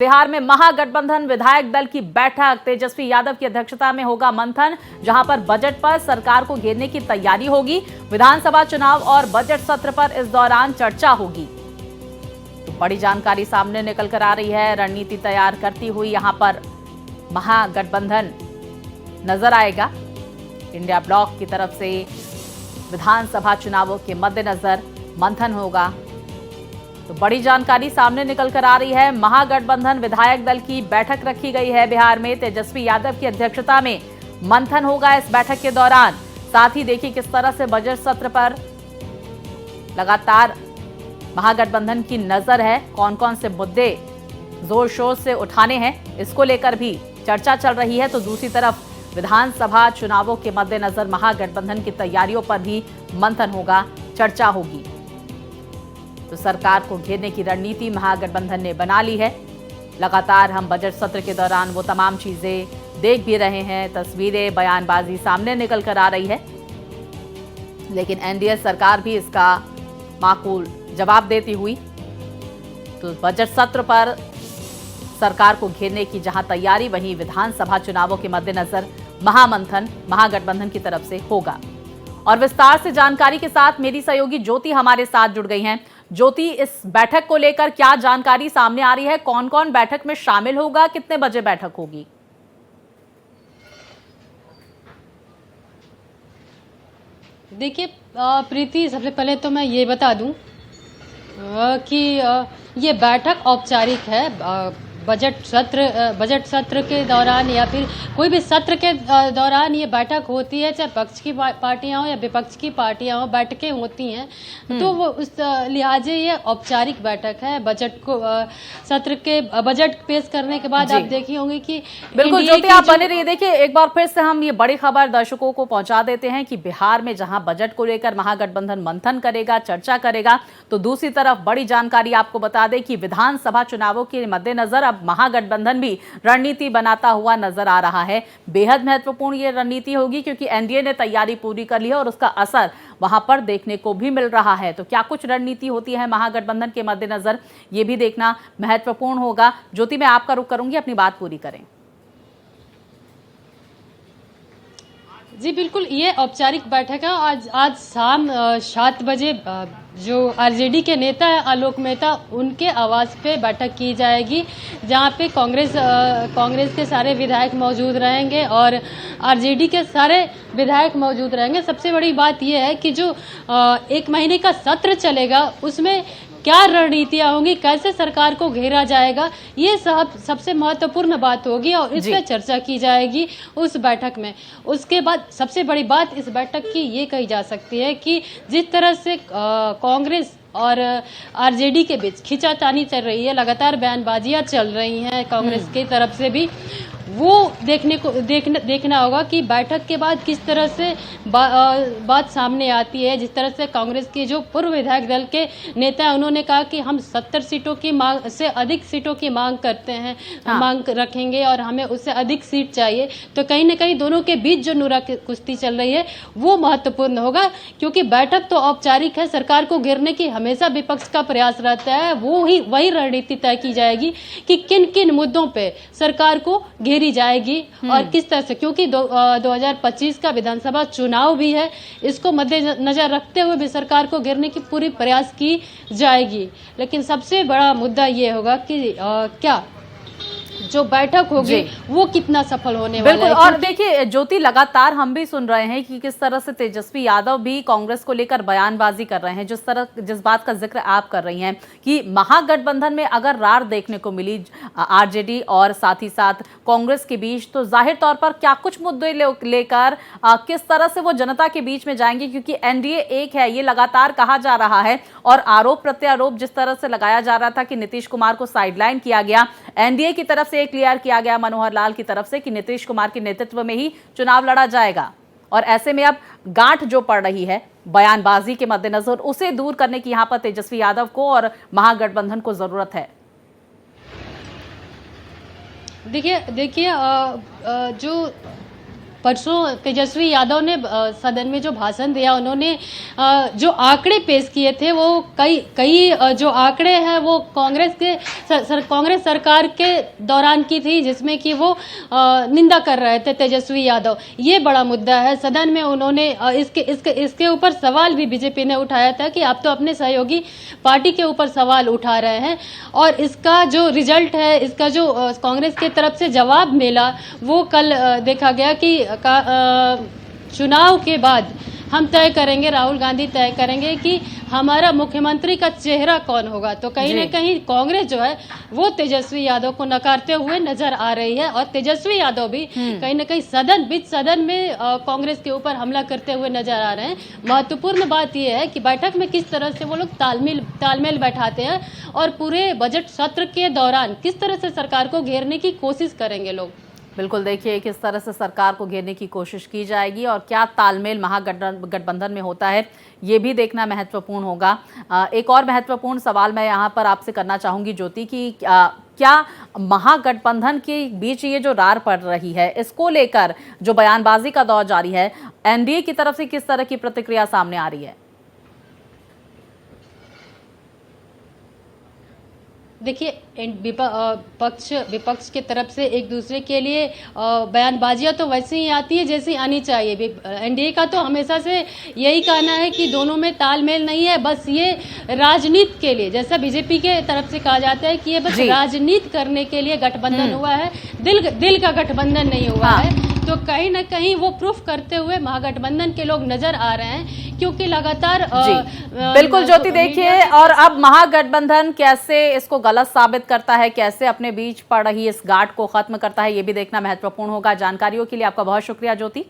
बिहार में महागठबंधन विधायक दल की बैठक, तेजस्वी यादव की अध्यक्षता में होगा मंथन, जहां पर बजट पर सरकार को घेरने की तैयारी होगी। विधानसभा चुनाव और बजट सत्र पर इस दौरान चर्चा होगी। तो बड़ी जानकारी सामने निकल कर आ रही है। रणनीति तैयार करती हुई यहां पर महागठबंधन नजर आएगा। इंडिया ब्लॉक की तरफ से विधानसभा चुनावों के मद्देनजर मंथन होगा। तो बड़ी जानकारी सामने निकल कर आ रही है। महागठबंधन विधायक दल की बैठक रखी गई है बिहार में। तेजस्वी यादव की अध्यक्षता में मंथन होगा इस बैठक के दौरान। साथ ही देखिए किस तरह से बजट सत्र पर लगातार महागठबंधन की नजर है। कौन कौन से मुद्दे जोर शोर से उठाने हैं, इसको लेकर भी चर्चा चल रही है। तो दूसरी तरफ विधानसभा चुनावों के मद्देनजर महागठबंधन की तैयारियों पर भी मंथन होगा, चर्चा होगी। तो सरकार को घेरने की रणनीति महागठबंधन ने बना ली है। लगातार हम बजट सत्र के दौरान वो तमाम चीजें देख भी रहे हैं, तस्वीरें, बयानबाजी सामने निकल कर आ रही है। लेकिन एनडीए सरकार भी इसका माकूल जवाब देती हुई तो बजट सत्र पर सरकार को घेरने की जहां तैयारी, वहीं विधानसभा चुनावों के मद्देनजर महामंथन महागठबंधन की तरफ से होगा। और विस्तार से जानकारी के साथ मेरी सहयोगी ज्योति हमारे साथ जुड़ गई हैं। ज्योति, इस बैठक को लेकर क्या जानकारी सामने आ रही है? कौन कौन बैठक में शामिल होगा? कितने बजे बैठक होगी? देखिए प्रीति, सबसे पहले तो मैं ये बता दूं कि ये बैठक औपचारिक है। बजट सत्र के दौरान या फिर कोई भी सत्र के दौरान ये बैठक होती है, चाहे पक्ष की पार्टियां हो या विपक्ष की पार्टियां हो, बैठकें होती हैं। तो वो उस लिहाजे ये औपचारिक बैठक है। बजट को सत्र के बजट पेश करने के बाद आप देखी होंगी कि बिल्कुल ज्योति, आप बने रहिए। देखिए एक बार फिर से हम ये बड़ी खबर दर्शकों को पहुंचा देते हैं कि बिहार में जहां बजट को लेकर महागठबंधन मंथन करेगा, चर्चा करेगा, तो दूसरी तरफ बड़ी जानकारी आपको बता दें कि विधानसभा चुनावों के मद्देनजर अब महागठबंधन भी रणनीति बनाता हुआ नजर आ रहा है। बेहद महत्वपूर्ण ये रणनीति होगी क्योंकि एनडीए ने तैयारी पूरी कर ली है और उसका असर वहां पर देखने को भी मिल रहा है। तो क्या कुछ रणनीति होती है महागठबंधन के मद्देनजर, ये भी देखना महत्वपूर्ण होगा। ज्योति, मैं आपका रुख करूंगी, अपनी बात पूरी करें। जी बिल्कुल, ये औपचारिक बैठक है। आज शाम 7 बजे जो आरजेडी के नेता है आलोक मेहता, उनके आवास पे बैठक की जाएगी, जहां पे कांग्रेस के सारे विधायक मौजूद रहेंगे और आरजेडी के सारे विधायक मौजूद रहेंगे। सबसे बड़ी बात यह है कि जो 1 महीने का सत्र चलेगा उसमें क्या रणनीतियां होंगी, कैसे सरकार को घेरा जाएगा, ये सबसे महत्वपूर्ण बात होगी और इस पर चर्चा की जाएगी उस बैठक में। उसके बाद सबसे बड़ी बात इस बैठक की ये कही जा सकती है कि जिस तरह से कांग्रेस और आरजेडी के बीच खींचातानी चल रही है, लगातार बयानबाजियां चल रही हैं कांग्रेस की तरफ से भी, वो देखना होगा कि बैठक के बाद किस तरह से बात सामने आती है। जिस तरह से कांग्रेस के जो पूर्व विधायक दल के नेता हैं, उन्होंने कहा कि हम 70 सीटों की मांग से अधिक सीटों की मांग करते हैं, मांग रखेंगे और हमें उससे अधिक सीट चाहिए। तो कहीं ना कहीं दोनों के बीच जो नुरा कुश्ती चल रही है वो महत्वपूर्ण होगा, क्योंकि बैठक तो औपचारिक है। सरकार को घेरने की हमेशा विपक्ष का प्रयास रहता है। वही रणनीति तय की जाएगी कि किन किन मुद्दों पर सरकार को घेरी जाएगी और किस तरह से, क्योंकि 2025 का विधानसभा चुनाव भी है। इसको मद्देनजर रखते हुए भी सरकार को घेरने की पूरी प्रयास की जाएगी। लेकिन सबसे बड़ा मुद्दा ये होगा कि क्या जो बैठक होगी वो कितना सफल होने वाला है। और देखिए ज्योति, लगातार हम भी सुन रहे हैं कि किस तरह से तेजस्वी यादव भी कांग्रेस को लेकर बयानबाजी कर रहे हैं। जिस बात का जिक्र आप कर रही हैं कि महागठबंधन में अगर रार देखने को मिली आरजेडी और साथ ही साथ कांग्रेस के बीच, तो जाहिर तौर पर क्या कुछ मुद्दे लेकर किस तरह से वो जनता के बीच में जाएंगे, क्योंकि एनडीए एक है, ये लगातार कहा जा रहा है। और आरोप प्रत्यारोप जिस तरह से लगाया जा रहा था कि नीतीश कुमार को साइडलाइन किया गया, एनडीए की तरफ से क्लियर किया गया मनोहर लाल की तरफ से कि नीतीश कुमार के नेतृत्व में ही चुनाव लड़ा जाएगा। और ऐसे में अब गांठ जो पड़ रही है बयानबाजी के मद्देनजर, उसे दूर करने की यहां पर तेजस्वी यादव को और महागठबंधन को जरूरत है। देखिए जो परसों तेजस्वी यादव ने सदन में जो भाषण दिया, उन्होंने जो आंकड़े पेश किए थे वो कई जो आंकड़े हैं वो कांग्रेस सरकार के दौरान की थी, जिसमें कि वो निंदा कर रहे थे तेजस्वी यादव। ये बड़ा मुद्दा है। सदन में उन्होंने इसके ऊपर सवाल भी बीजेपी ने उठाया था कि आप तो अपने सहयोगी पार्टी के ऊपर सवाल उठा रहे हैं, और इसका जो रिजल्ट है, इसका जो कांग्रेस की तरफ से जवाब मिला, वो कल देखा गया कि चुनाव के बाद हम तय करेंगे, राहुल गांधी तय करेंगे कि हमारा मुख्यमंत्री का चेहरा कौन होगा। तो कहीं ना कहीं कांग्रेस जो है वो तेजस्वी यादव को नकारते हुए नजर आ रही है, और तेजस्वी यादव भी कहीं ना कहीं बीच सदन में कांग्रेस के ऊपर हमला करते हुए नजर आ रहे हैं। महत्वपूर्ण बात यह है कि बैठक में किस तरह से वो लोग तालमेल बैठाते हैं, और पूरे बजट सत्र के दौरान किस तरह से सरकार को घेरने की कोशिश करेंगे लोग। बिल्कुल, देखिए किस तरह से सरकार को घेरने की कोशिश की जाएगी और क्या तालमेल महागठबंधन में होता है, ये भी देखना महत्वपूर्ण होगा। एक और महत्वपूर्ण सवाल मैं यहाँ पर आपसे करना चाहूँगी ज्योति, कि क्या महागठबंधन के बीच ये जो रार पड़ रही है, इसको लेकर जो बयानबाजी का दौर जारी है, एनडीए की तरफ से किस तरह की प्रतिक्रिया सामने आ रही है? देखिए, विपक्ष के तरफ से एक दूसरे के लिए बयानबाजियां तो वैसे ही आती है जैसी आनी चाहिए। एनडीए का तो हमेशा से यही कहना है कि दोनों में तालमेल नहीं है, बस ये राजनीति के लिए, जैसा बीजेपी के तरफ से कहा जाता है कि ये बस राजनीति करने के लिए गठबंधन हुआ है, दिल का गठबंधन नहीं हुआ है। तो कहीं ना कहीं वो प्रूफ करते हुए महागठबंधन के लोग नजर आ रहे हैं, क्योंकि लगातार बिल्कुल ज्योति, देखिए और अब महागठबंधन कैसे इसको गलत साबित करता है, कैसे अपने बीच पड़ रही इस गांठ को खत्म करता है, ये भी देखना महत्वपूर्ण होगा। जानकारियों के लिए आपका बहुत शुक्रिया ज्योति।